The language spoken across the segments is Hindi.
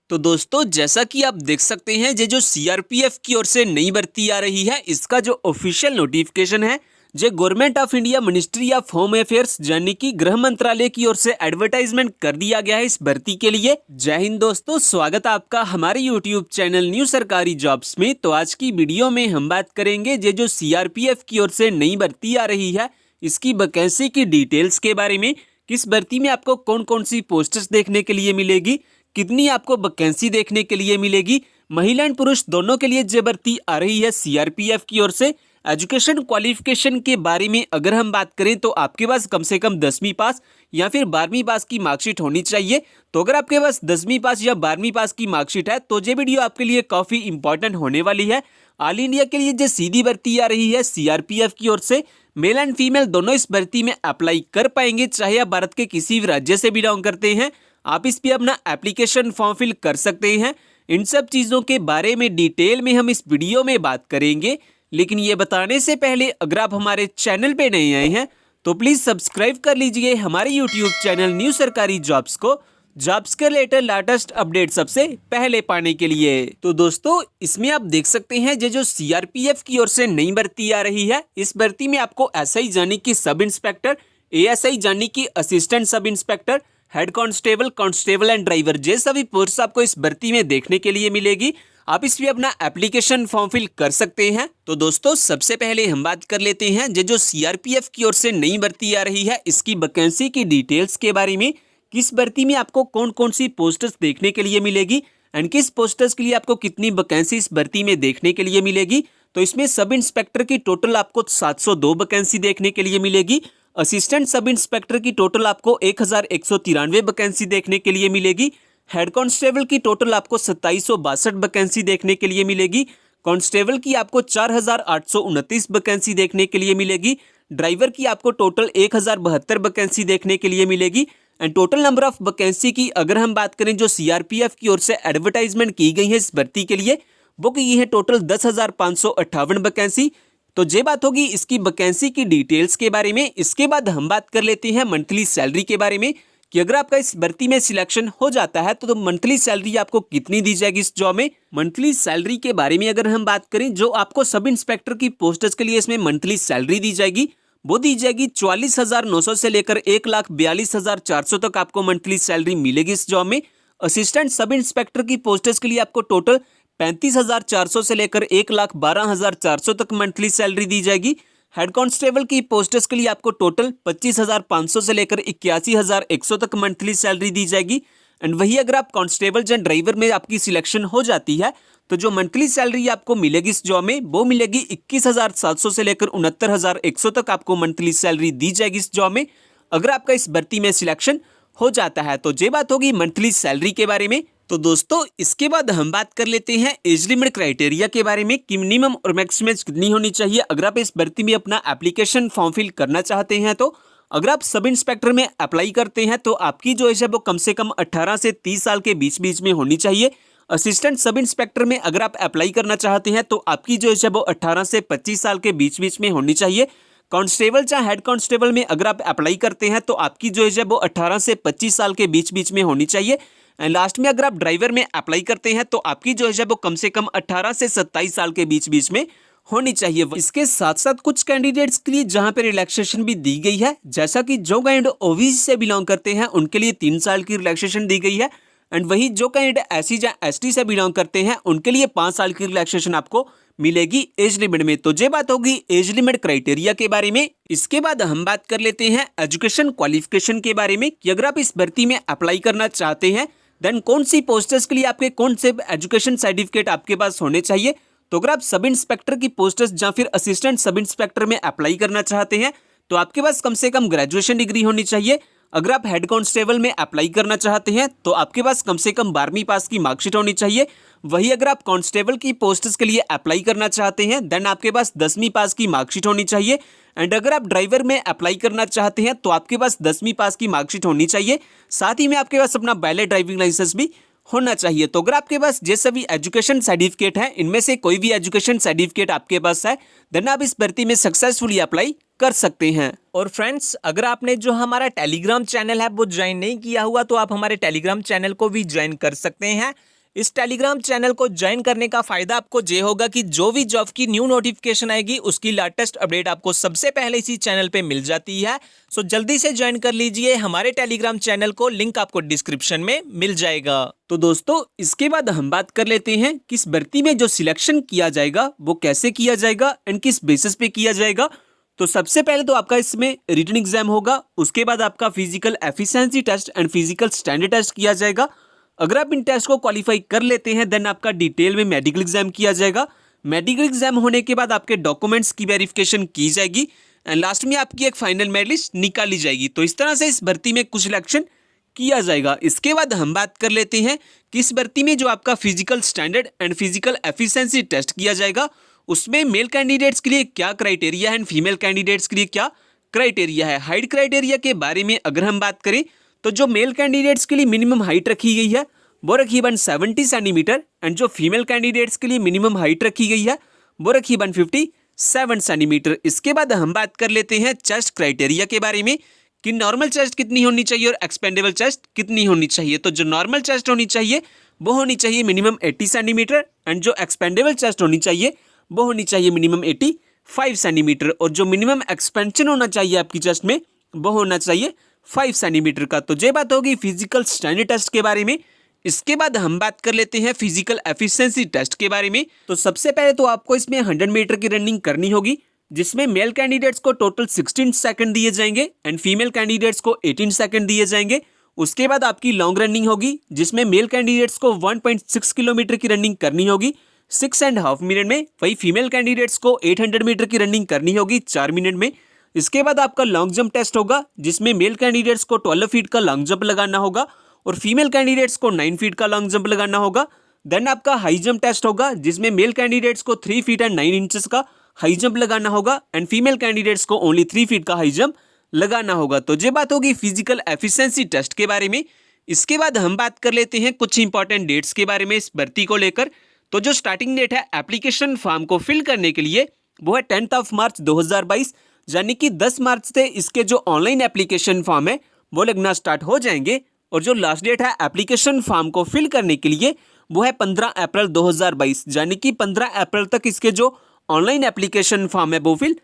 तो दोस्तों जैसा कि आप देख सकते हैं ये जो सीआरपीएफ की ओर से नई भर्ती आ रही है, इसका जो ऑफिशियल नोटिफिकेशन है जो government of India ministry of home affairs यानी कि गृह मंत्रालय की ओर से एडवर्टाइजमेंट कर दिया गया है इस भर्ती के लिए। जय हिंद दोस्तों, स्वागत है आपका हमारे यूट्यूब चैनल न्यू सरकारी जॉब्स में। तो आज की वीडियो में हम बात करेंगे ये जो सीआरपीएफ की ओर से नई भर्ती आ रही है, इसकी वैकेंसी की डिटेल्स के बारे में। किस भर्ती में आपको कौन कौन सी पोस्ट्स देखने के लिए मिलेगी, कितनी आपको वैकेंसी देखने के लिए मिलेगी, महिला एंड पुरुष दोनों के लिए ये भर्ती आ रही है सीआरपीएफ की ओर से। एजुकेशन क्वालिफिकेशन के बारे में अगर हम बात करें तो आपके पास कम से कम 10वीं पास या फिर 12वीं पास की मार्कशीट होनी चाहिए। तो अगर आपके पास 10वीं पास या 12वीं पास की मार्कशीट है तो ये वीडियो आपके लिए काफ़ी इंपॉर्टेंट होने वाली है। ऑल इंडिया के लिए जो सीधी भर्ती आ रही है सीआरपीएफ की ओर से, मेल एंड फीमेल दोनों इस भर्ती में अप्लाई कर पाएंगे, चाहे आप भारत के किसी भी राज्य से बिलोंग करते हैं। आप इस पे अपना एप्लीकेशन फॉर्म फिल कर सकते हैं। इन सब चीज़ों के बारे में डिटेल में हम इस वीडियो में बात करेंगे, लेकिन ये बताने से पहले अगर आप हमारे चैनल पे नए आए हैं तो प्लीज़ सब्सक्राइब कर लीजिए हमारे यूट्यूब चैनल न्यू सरकारी जॉब्स को, जॉब्स के रिलेटेड लेटेस्ट अपडेट सबसे पहले पाने के लिए। तो दोस्तों इसमें आप देख सकते हैं ये जो सीआरपीएफ की ओर से नई भर्ती आ रही है, इस भर्ती में आपको एसआई यानी कि सब इंस्पेक्टर, एएसआई यानी कि assistant sub inspector, head constable, constable and driver जैसे सभी पोस्ट आपको इस भर्ती में देखने के लिए मिलेगी। आप इस पे अपना एप्लीकेशन फॉर्म फिल कर सकते हैं। तो दोस्तों सबसे पहले हम बात कर लेते हैं ये जो सीआरपीएफ की ओर से नई भर्ती आ रही है, इसकी वैकेंसी की डिटेल्स के बारे में। किस भर्ती में आपको कौन कौन सी पोस्ट्स देखने के लिए मिलेगी एंड किस पोस्ट्स के लिए आपको कितनी वैकेंसी इस भर्ती में देखने के लिए मिलेगी। तो इसमें सब इंस्पेक्टर की टोटल आपको 702 वैकेंसी देखने के लिए मिलेगी। असिस्टेंट सब इंस्पेक्टर की टोटल आपको 1193 वैकेंसी देखने के लिए मिलेगी। हेड कांस्टेबल की टोटल आपको 2762 वैकेंसी देखने के लिए मिलेगी। कांस्टेबल की आपको 4829 वैकेंसी देखने के लिए मिलेगी। ड्राइवर की आपको टोटल 1072 वैकेंसी देखने के लिए मिलेगी। And total number of vacancy की अगर हम बात करें जो सीआरपीएफ की ओर से एडवर्टाइजमेंट की गई है इस भर्ती के लिए, वो की है टोटल 10,558 वैकेंसी। तो ये बात होगी इसकी वैकेंसी की डिटेल्स के बारे में। इसके बाद हम बात कर लेते हैं मंथली सैलरी के बारे में कि अगर आपका इस भर्ती में सिलेक्शन हो जाता है तो मंथली सैलरी आपको कितनी दी जाएगी इस जॉब में। मंथली सैलरी के बारे में अगर हम बात करें, जो आपको सब इंस्पेक्टर की पोस्ट्स के लिए इसमें मंथली सैलरी दी जाएगी वो दी जाएगी 44,900 से लेकर 1,42,400 तक आपको मंथली सैलरी मिलेगी इस जॉब में। असिस्टेंट सब इंस्पेक्टर की पोस्ट्स के लिए आपको टोटल 35,400 से लेकर 1,12,400 तक मंथली सैलरी दी जाएगी। हेड कांस्टेबल की पोस्ट्स के लिए आपको टोटल 25,500 से लेकर 81,100 तक मंथली सैलरी दी जाएगी। एंड वही अगर आप कांस्टेबल या ड्राइवर में आपकी सिलेक्शन हो जाती है तो जो मंथली सैलरी आपको मिलेगी इस जॉब में वो मिलेगी 21,700 से लेकर 69,100 तक आपको मंथली सैलरी दी जाएगी इस जॉब में अगर आपका इस भर्ती में सिलेक्शन हो जाता है। तो ये बात होगी मंथली सैलरी के बारे में। तो दोस्तों इसके बाद हम बात कर लेते हैं एज लिमिट क्राइटेरिया के बारे में कि मिनिमम और मैक्सिमम कितनी होनी चाहिए अगर आप इस भर्ती में अपना एप्लीकेशन फॉर्म फिल करना चाहते हैं। तो अगर आप सब इंस्पेक्टर में अप्लाई करते हैं तो आपकी जो एज है वो कम से कम 18 से 30 साल के बीच बीच में होनी चाहिए। असिस्टेंट सब इंस्पेक्टर में अगर आप अप्लाई करना चाहते हैं तो आपकी जो एज है वो 18 से 25 साल के बीच बीच में होनी चाहिए। कांस्टेबल या हेड कांस्टेबल में अगर आप अप्लाई करते हैं तो आपकी जो एज है वो 18 से 25 साल के बीच बीच में होनी चाहिए। एंड लास्ट में अगर आप ड्राइवर में अप्लाई करते हैं तो आपकी जो एज है वो कम से कम 18 से 27 साल के बीच बीच में होनी चाहिए। इसके साथ साथ कुछ कैंडिडेट्स के लिए जहां पे रिलैक्सेशन भी दी गई है, जैसा कि जो कैंडिडेट ओबीसी से बिलोंग करते हैं उनके लिए 3 साल की रिलैक्सेशन दी गई है। एंड वही जो कैंडिडेट एससी या एसटी से बिलोंग करते हैं उनके लिए 5 साल की रिलैक्सेशन आपको मिलेगी एज लिमिट में। तो ये बात होगी एज लिमिट क्राइटेरिया के बारे में। इसके बाद हम बात कर लेते हैं एजुकेशन क्वालिफिकेशन के बारे में कि अगर आप इस भर्ती में अप्लाई करना चाहते हैं देन कौन सी पोस्ट्स के लिए आपके कौन से एजुकेशन सर्टिफिकेट आपके पास होने चाहिए। तो अगर आप सब इंस्पेक्टर की पोस्ट्स या फिर असिस्टेंट सब इंस्पेक्टर में अप्लाई करना चाहते हैं तो आपके पास कम से कम ग्रेजुएशन डिग्री होनी चाहिए। अगर आप हेड कांस्टेबल में अप्लाई करना चाहते हैं तो आपके पास कम से कम 12वीं पास की मार्कशीट होनी चाहिए। वही अगर आप कांस्टेबल की पोस्ट्स के लिए अप्लाई करना चाहते हैं देन आपके पास 10वीं पास की मार्कशीट होनी चाहिए। एंड अगर आप ड्राइवर में अप्लाई करना चाहते हैं तो आपके पास 10वीं पास की मार्कशीट होनी चाहिए। साथ ही में आपके पास अपना वैलिड ड्राइविंग लाइसेंस भी होना चाहिए। तो अगर आपके पास ये सभी एजुकेशन सर्टिफिकेट है, इनमें से कोई भी एजुकेशन सर्टिफिकेट आपके पास है देन आप इस भर्ती में सक्सेसफुली अप्लाई कर सकते हैं। और फ्रेंड्स अगर आपने जो हमारा टेलीग्राम चैनल है वो ज्वाइन नहीं किया हुआ तो आप हमारे टेलीग्राम चैनल को भी ज्वाइन कर सकते हैं। इस टेलीग्राम चैनल को ज्वाइन करने का फायदा आपको ये होगा कि जो भी जॉब की न्यू नोटिफिकेशन आएगी उसकी लेटेस्ट अपडेट आपको सबसे पहले इसी चैनल पे मिल जाती है। सो जल्दी से ज्वाइन कर लीजिए हमारे टेलीग्राम चैनल को, लिंक आपको डिस्क्रिप्शन में मिल जाएगा। तो दोस्तों इसके बाद हम बात कर लेते हैं किस भर्ती में जो सिलेक्शन किया जाएगा वो कैसे किया जाएगा एंड किस बेसिस पे किया जाएगा। तो सबसे पहले तो आपका इसमें रिटन एग्जाम होगा, उसके बाद आपका physical efficiency test and physical standard test किया जाएगा। अगर आप इन टेस्ट को क्वालिफाई कर लेते हैं देन आपका डिटेल में मेडिकल एग्जाम किया जाएगा। मेडिकल एग्जाम होने के बाद आपके डॉक्यूमेंट्स की वेरिफिकेशन की जाएगी एंड लास्ट में आपकी एक फाइनल मेरिट लिस्ट निकाली जाएगी। तो इस तरह से इस भर्ती में कुछ सिलेक्शन किया जाएगा। इसके बाद हम बात कर लेते हैं कि इस भर्ती में जो आपका physical standard and physical efficiency test किया जाएगा उसमें मेल कैंडिडेट्स के लिए क्या क्राइटेरिया है एंड फीमेल कैंडिडेट्स के लिए क्या क्राइटेरिया है। हाइट क्राइटेरिया के बारे में अगर हम बात करें तो जो मेल कैंडिडेट्स के लिए मिनिमम हाइट रखी गई है वो रखी 170 सेंटीमीटर एंड जो फीमेल कैंडिडेट्स के लिए मिनिमम हाइट रखी गई है वो रखी 157 सेंटीमीटर। इसके बाद हम बात कर लेते हैं चेस्ट क्राइटेरिया के बारे में कि नॉर्मल चेस्ट कितनी होनी चाहिए और एक्सपेंडेबल चेस्ट कितनी होनी चाहिए। तो जो नॉर्मल चेस्ट होनी चाहिए वो होनी चाहिए मिनिमम 80 सेंटीमीटर एंड जो एक्सपेंडेबल चेस्ट होनी चाहिए वो होनी चाहिए मिनिमम 85 सेंटीमीटर और जो मिनिमम एक्सपेंशन होना चाहिए आपकी चेस्ट में वो होना चाहिए 5 सेंटीमीटर का। तो ये बात होगी फिजिकल स्टैंडर्ड टेस्ट के बारे में। इसके बाद हम बात कर लेते हैं फिजिकल एफिशिएंसी टेस्ट के बारे में। तो सबसे पहले तो आपको इसमें 100 मीटर की रनिंग करनी होगी जिसमें मेल कैंडिडेट्स को टोटल 16 सेकंड दिए जाएंगे एंड फीमेल कैंडिडेट्स को 18 सेकंड दिए जाएंगे। उसके बाद आपकी लॉन्ग रनिंग होगी जिसमें मेल कैंडिडेट्स को 1.6 किलोमीटर की रनिंग करनी होगी 6.5 मिनट में, वही फीमेल कैंडिडेट्स को 800 मीटर की रनिंग करनी होगी 4 मिनट में। इसके बाद आपका लॉन्ग जंप टेस्ट होगा जिसमें मेल कैंडिडेट्स को 12 फीट का लॉन्ग जंप लगाना होगा और फीमेल कैंडिडेट्स को 9 फीट का लॉन्ग जंप लगाना होगा। देन आपका हाई जंप टेस्ट होगा जिसमें मेल कैंडिडेट्स को 3 फीट एंड 9 इंचेस का हाई जंप लगाना होगा एंड फीमेल कैंडिडेट्स को ओनली 3 फीट का हाई जंप लगाना होगा। तो ये बात होगी फिजिकल एफिशिएंसी टेस्ट के बारे में। इसके बाद हम बात कर लेते हैं कुछ इंपॉर्टेंट डेट्स के बारे में इस भर्ती को लेकर। तो जो स्टार्टिंग डेट है एप्लीकेशन फॉर्म को फिल करने के लिए वो है 10 मार्च 2022, यानी कि 10 मार्च से इसके जो ऑनलाइन एप्लीकेशन फॉर्म है वो लगना स्टार्ट हो जाएंगे और जो लास्ट डेट है एप्लीकेशन फॉर्म को फिल करने के लिए वो है 15 अप्रैल 2022, यानी कि 15 अप्रैल तक इसके जो ऑनलाइन एप्लीकेशन फॉर्म है वो फिल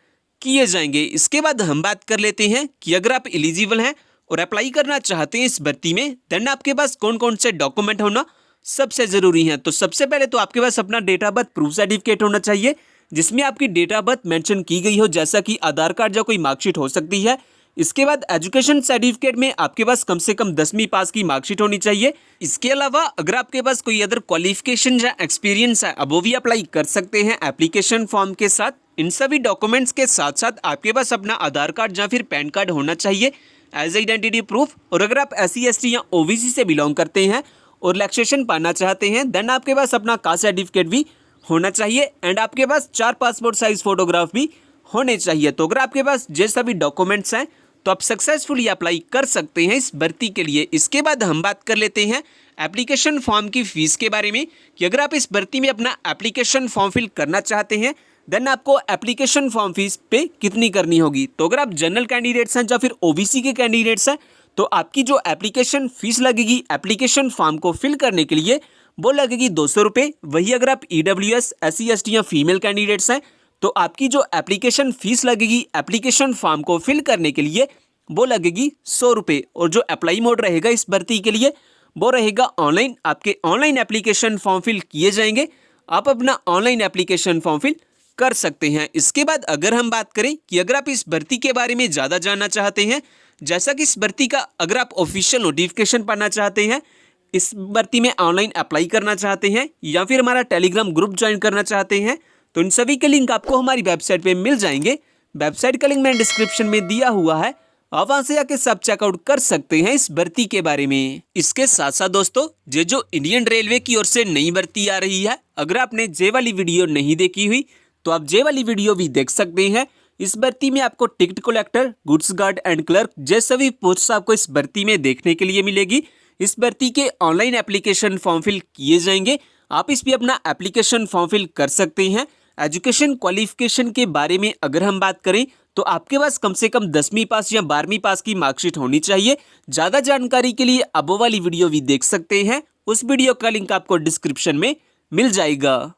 किए जाएंगे। इसके बाद हम बात कर लेते हैं कि अगर आप एलिजिबल हैं और अप्लाई करना चाहते हैं इस भर्ती में देन आपके पास कौन कौन से डॉक्यूमेंट होना सबसे जरूरी है। तो सबसे पहले तो आपके पास अपना date of birth proof certificate होना चाहिए जिसमें आपकी डेट ऑफ बर्थ मेंशन की गई हो, जैसा कि आधार कार्ड या कोई मार्कशीट हो सकती है। इसके बाद एजुकेशन सर्टिफिकेट में आपके पास कम से कम 10वीं पास की मार्कशीट होनी चाहिए। इसके अलावा अगर आपके पास कोई अदर क्वालिफिकेशन या एक्सपीरियंस है अब वो भी अप्लाई कर सकते हैं एप्लीकेशन फॉर्म के साथ। इन सभी डॉक्यूमेंट्स के साथ साथ आपके पास अपना आधार कार्ड या फिर पैन कार्ड होना चाहिए एज आइडेंटिटी प्रूफ। और अगर आप SC ST या OBC से बिलोंग करते हैं और रिलैक्सेशन पाना चाहते हैं देन आपके पास अपना कास्ट सर्टिफिकेट भी होना चाहिए एंड आपके पास 4 पासपोर्ट साइज फोटोग्राफ भी होने चाहिए। तो अगर आपके पास ये सभी डॉक्यूमेंट्स हैं तो आप सक्सेसफुली अप्लाई कर सकते हैं इस भर्ती के लिए। इसके बाद हम बात कर लेते हैं एप्लीकेशन फॉर्म की फीस के बारे में कि अगर आप इस भर्ती में अपना एप्लीकेशन फॉर्म फिल करना चाहते हैं देन आपको एप्लीकेशन फॉर्म फीस पे कितनी करनी होगी। तो अगर आप जनरल कैंडिडेट्स हैं या फिर OBC के कैंडिडेट्स हैं तो आपकी जो एप्लीकेशन फीस लगेगी एप्लीकेशन फॉर्म को फिल करने के लिए वो लगेगी 200 रुपये। वही अगर आप EWS SC ST या फीमेल कैंडिडेट्स हैं तो आपकी जो एप्लीकेशन फीस लगेगी एप्लीकेशन फॉर्म को फिल करने के लिए वो लगेगी 100 रुपये। और जो अप्लाई मोड रहेगा इस भर्ती के लिए वो रहेगा ऑनलाइन। आपके ऑनलाइन एप्लीकेशन फॉर्म फिल किए जाएंगे, आप अपना ऑनलाइन एप्लीकेशन फॉर्म फिल कर सकते हैं। इसके बाद अगर हम बात करें कि अगर आप इस भर्ती के बारे में ज़्यादा जानना चाहते हैं, जैसा कि इस भर्ती का अगर आप ऑफिशियल नोटिफिकेशन पाना चाहते हैं, इस भर्ती में ऑनलाइन अप्लाई करना चाहते हैं या फिर हमारा टेलीग्राम ग्रुप ज्वाइन करना चाहते हैं तो इन सभी के लिंक आपको हमारी वेबसाइट पे मिल जाएंगे। वेबसाइट का लिंक मैंने डिस्क्रिप्शन में दिया हुआ है, आप वहां से आके सब चेकआउट कर सकते हैं इस भर्ती के बारे में। इसके साथ साथ दोस्तों ये जो इंडियन रेलवे की ओर से नई भर्ती आ रही है, अगर आपने जे वाली वीडियो नहीं देखी हुई तो आप जे वाली वीडियो भी देख सकते हैं। इस भर्ती में आपको ticket collector, goods guard and clerk जैसे सभी पोस्ट आपको इस भर्ती में देखने के लिए मिलेगी। इस भर्ती के ऑनलाइन एप्लीकेशन फॉर्म फिल किए जाएंगे, आप इस पे अपना एप्लीकेशन फॉर्म फिल कर सकते हैं। एजुकेशन क्वालिफिकेशन के बारे में अगर हम बात करें तो आपके पास कम से कम 10वीं पास या 12वीं पास की मार्कशीट होनी चाहिए। ज़्यादा जानकारी के लिए अब वाली वीडियो भी देख सकते हैं उस वीडियो का लिंक आपको डिस्क्रिप्शन में मिल जाएगा।